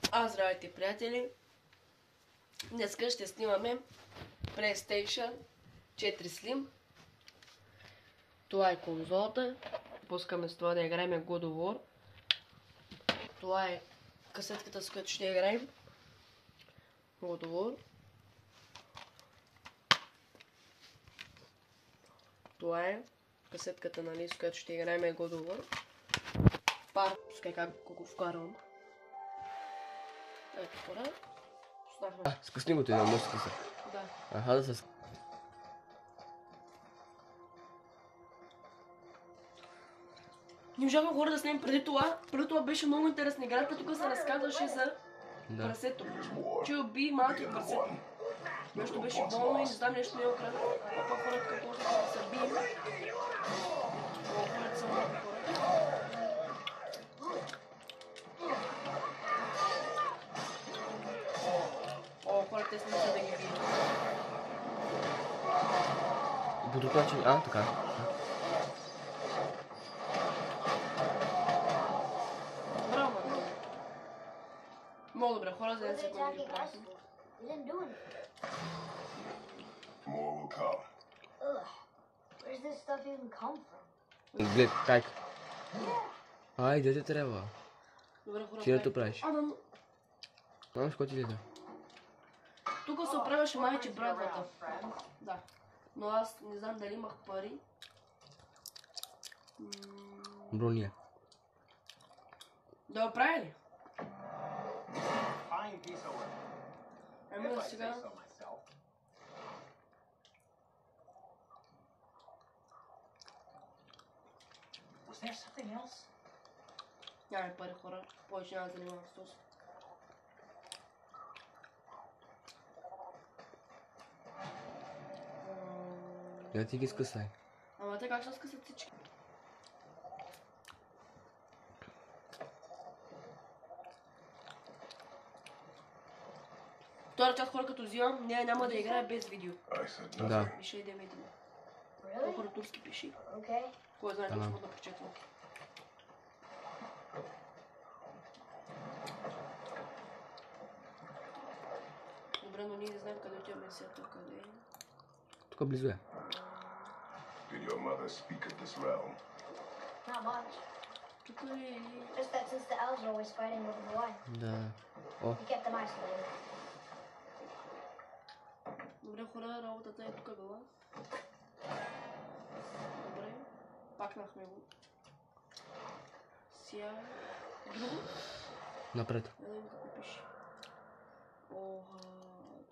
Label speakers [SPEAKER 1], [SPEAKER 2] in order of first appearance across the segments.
[SPEAKER 1] Здравейте, приятели! Днеска ще снимаме PlayStation 4 Slim. Това е конзолата. Пускаме с това да играем God of War. Това е касетката, с която ще играем God of War. Това е касетката, нали, с която ще играем God of War. Пускай как го вкарвам. Ето пора.
[SPEAKER 2] Скъсни го ти на мъжки са.
[SPEAKER 1] Да.
[SPEAKER 2] Аха, да се...
[SPEAKER 1] Не можахме хора да снимем преди това. Преди това беше много интересна играта. Тук се разказваше за прасето. Че уби малки прасета. Нещо беше болно и не знам, нещо не е окрадено. А пак хората като да се бием. Хората са много хора. Хората те смисля да ги бием.
[SPEAKER 2] По друг начин, така.
[SPEAKER 1] Браво, Марко. Много добре, хора, за една секунда ги правим.
[SPEAKER 2] Глед, как? Айде, те трябва.
[SPEAKER 1] Добре, хора,
[SPEAKER 2] Ти да то правиш. Знаеш, какво ти гледа?
[SPEAKER 1] Тук се оправяше майче брадвата. Да. Но аз не знам дали имах пари.
[SPEAKER 2] Брония.
[SPEAKER 1] Да оправя ли? Ами да сега... Нямаме пари, хора. Повече няма да занимавам с този.
[SPEAKER 2] Я ти ги скъсай.
[SPEAKER 1] Ама те как ще скъсат всички? Втора част, хора, като взимам, няма да играе без видео.
[SPEAKER 2] Да.
[SPEAKER 1] Пише и да ме идва. Хора турски пиши. Кой знае как ще да прочетвам. Добре, но ние не знаем къде отиваме сега, къде е.
[SPEAKER 2] Тук близо е.
[SPEAKER 3] Did your mother speak of this realm?
[SPEAKER 4] Not much.
[SPEAKER 1] Тук ли?
[SPEAKER 4] Just that since the elves are always fighting over the water.
[SPEAKER 2] Да. О.
[SPEAKER 4] We kept them isolated.
[SPEAKER 1] Добре, хора, работата е тук била. Добре. Пакнахме го. Сега... Друго?
[SPEAKER 2] Напред.
[SPEAKER 1] Не знам какво пише.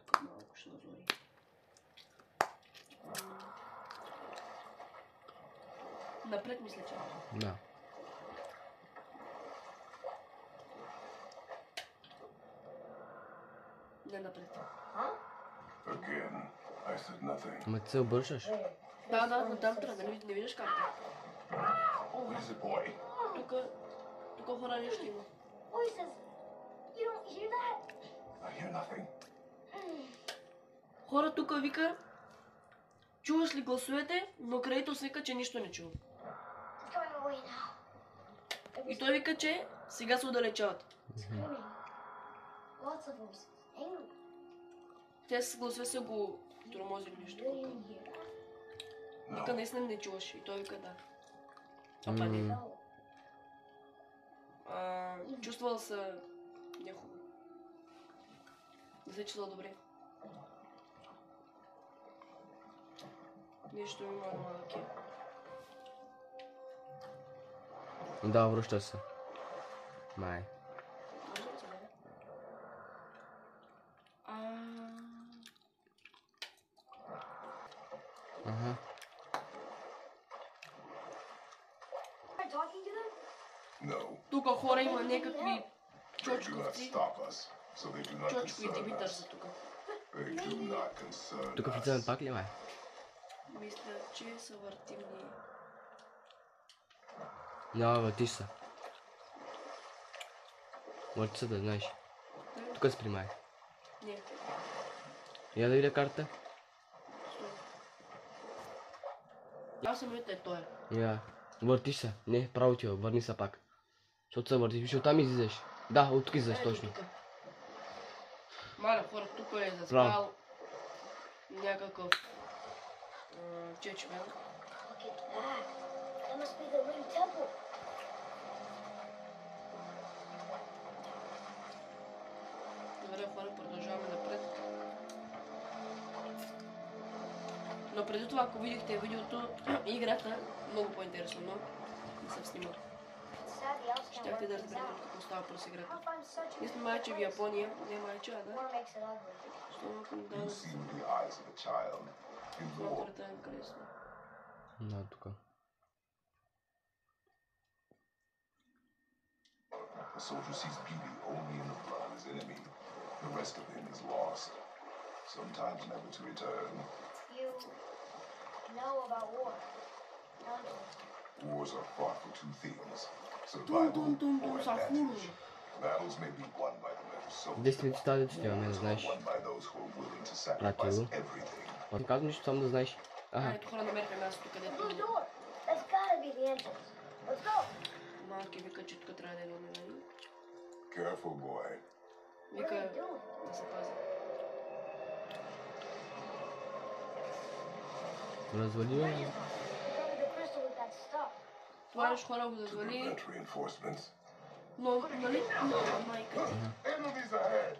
[SPEAKER 1] Тук малко ще разори. Напред мисля, че.
[SPEAKER 2] Да.
[SPEAKER 1] Не напред.
[SPEAKER 3] Again, I said nothing.
[SPEAKER 2] Ама ти се обършаш?
[SPEAKER 1] Да, натам трябва, не виждаш карта.
[SPEAKER 3] What is it, boy?
[SPEAKER 1] Тук хора нещо има.
[SPEAKER 4] Voices. You don't hear that?
[SPEAKER 3] I hear nothing.
[SPEAKER 1] Хора тук вика, чуваш ли гласовете, но Крейтос вика, че нищо не чува.
[SPEAKER 4] It's going away now.
[SPEAKER 1] И той вика, че сега се отдалечават.
[SPEAKER 4] Screaming. Lots of voices. Angry.
[SPEAKER 1] Те с гласове са го тормозили нещо.
[SPEAKER 4] You didn't hear that?
[SPEAKER 1] Вика, наистина не чуваш. И той вика, да.
[SPEAKER 4] No.
[SPEAKER 1] Чувствал се нехубаво. Не се чувствал добре. Нещо има на малки.
[SPEAKER 2] Да, връща се. Май.
[SPEAKER 1] Връща се, да?
[SPEAKER 2] Ага.
[SPEAKER 4] Am I talking to them?
[SPEAKER 3] No.
[SPEAKER 1] Тук хора има някакви
[SPEAKER 3] They do not
[SPEAKER 1] чочковци.
[SPEAKER 3] stop us, so they do not
[SPEAKER 1] Чочко и
[SPEAKER 3] concern
[SPEAKER 1] Димитър
[SPEAKER 3] us.
[SPEAKER 1] са тук.
[SPEAKER 3] They do not concern
[SPEAKER 2] Тук влизаме
[SPEAKER 3] us.
[SPEAKER 2] пак ли, май?
[SPEAKER 1] Мисля, че са въртим ние.
[SPEAKER 2] Няма, въртиш се. Върти се да знаеш. Тук спри, май.
[SPEAKER 1] Не.
[SPEAKER 2] Я да видя карта.
[SPEAKER 1] Стой. Аз съм ето е той.
[SPEAKER 2] Я. Въртиш се. Не, право ти, върни се пак. Защото се въртиш. Виж, оттам излизаш. Да, от тук излизаш точно.
[SPEAKER 1] Маля, хора, тук е заспал някакъв чечмен.
[SPEAKER 4] Look at that. That must be the Ring Temple.
[SPEAKER 1] Добре, хора, продължаваме напред. Но преди това, ако видихте видеото, играта, много по-интересно, но не съм снимал.
[SPEAKER 4] Sadly, else can't
[SPEAKER 1] Щяхте
[SPEAKER 4] work
[SPEAKER 1] да
[SPEAKER 4] things
[SPEAKER 1] разберете
[SPEAKER 4] out.
[SPEAKER 1] какво става през играта.
[SPEAKER 4] I'll find such a
[SPEAKER 1] Мисля,
[SPEAKER 4] beautiful
[SPEAKER 1] майче в
[SPEAKER 4] place.
[SPEAKER 1] Япония, не майче, а да.
[SPEAKER 4] War makes it ugly.
[SPEAKER 1] Що малко ми
[SPEAKER 3] You
[SPEAKER 1] дава
[SPEAKER 3] see with the eyes of a child. In war,
[SPEAKER 1] фактората е кресна.
[SPEAKER 2] Да, тук.
[SPEAKER 3] a soldier sees beauty only in the blood of his enemy. The rest of him is lost, sometimes never to return.
[SPEAKER 4] You know about war, don't you?
[SPEAKER 3] Wars are fought for two things: survival or advantage. Battles may be won by the better soldier,
[SPEAKER 2] 10 минути става да ти не знаеш.
[SPEAKER 3] won by those who are willing to sacrifice
[SPEAKER 2] Пратило.
[SPEAKER 3] everything.
[SPEAKER 2] Не казвам нищо, само да знаеш. Ага,
[SPEAKER 1] Ето хора, намерихме мястото, където
[SPEAKER 4] Blue door. That's gotta be the entrance. Let's go.
[SPEAKER 1] малки вика, че тук трябва да идваме, нали?
[SPEAKER 3] Careful, boy.
[SPEAKER 4] What are
[SPEAKER 1] Вика
[SPEAKER 4] you doing?
[SPEAKER 1] да се пази.
[SPEAKER 2] развали я.
[SPEAKER 4] Recover the crystal with that stuff.
[SPEAKER 1] Това нещо хора го
[SPEAKER 3] To
[SPEAKER 1] зазвали,
[SPEAKER 3] prevent reinforcements.
[SPEAKER 1] но нали? Но, майка.
[SPEAKER 3] Enemies ahead!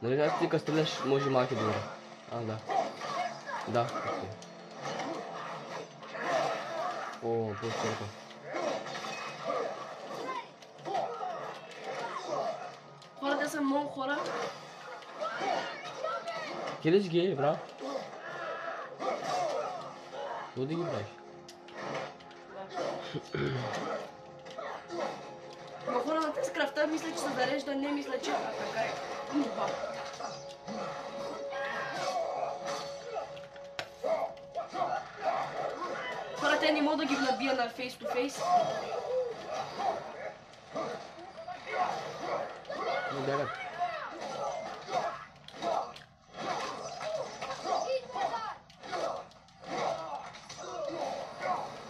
[SPEAKER 2] Нали как ти като стреляш, може малки добре. А, да. Да, окей. О, по-скоро.
[SPEAKER 1] Хората са много хора.
[SPEAKER 2] Килиш ги, брат. Луди ги правиш.
[SPEAKER 1] Но хора на тези крафта мисля, че се зарежда, не мисля, че така е. Ба. Хора, те не могат да ги набия на фейс ту фейс.
[SPEAKER 2] Не бягат.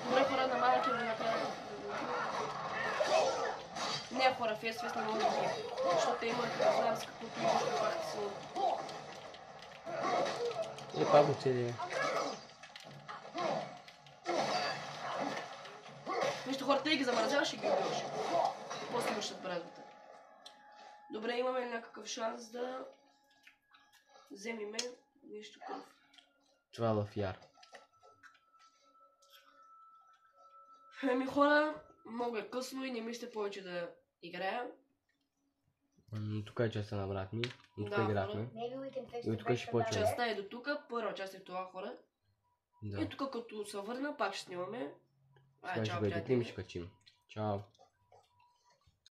[SPEAKER 1] Добре, хора, намалят го накрая. Не, хора, фейс не мога да бия. Защото те имат, не знам с каквото и нещо пак силно.
[SPEAKER 2] Е, пак го цели.
[SPEAKER 1] Вижте, хората и ги замразяваш и ги убиваш. После вършат брадата. Добре, имаме ли някакъв шанс да вземиме нещо кръв?
[SPEAKER 2] Това е в яр.
[SPEAKER 1] Ами хора, много е късно и не мисля повече да играя.
[SPEAKER 2] Тук е частта на брат ми. И тук
[SPEAKER 1] Да,
[SPEAKER 2] играхме.
[SPEAKER 4] Maybe we can fix
[SPEAKER 2] И
[SPEAKER 4] the
[SPEAKER 2] от тук
[SPEAKER 4] break
[SPEAKER 2] ще
[SPEAKER 4] from
[SPEAKER 2] почне.
[SPEAKER 4] down
[SPEAKER 1] Частта
[SPEAKER 4] there.
[SPEAKER 1] е до тук, първа част е в това, хора.
[SPEAKER 2] Да.
[SPEAKER 1] И тук като се върна, пак ще снимаме.
[SPEAKER 2] Сега ще
[SPEAKER 1] Чао,
[SPEAKER 2] го едитим и
[SPEAKER 1] приятели.
[SPEAKER 2] ще качим. Чао.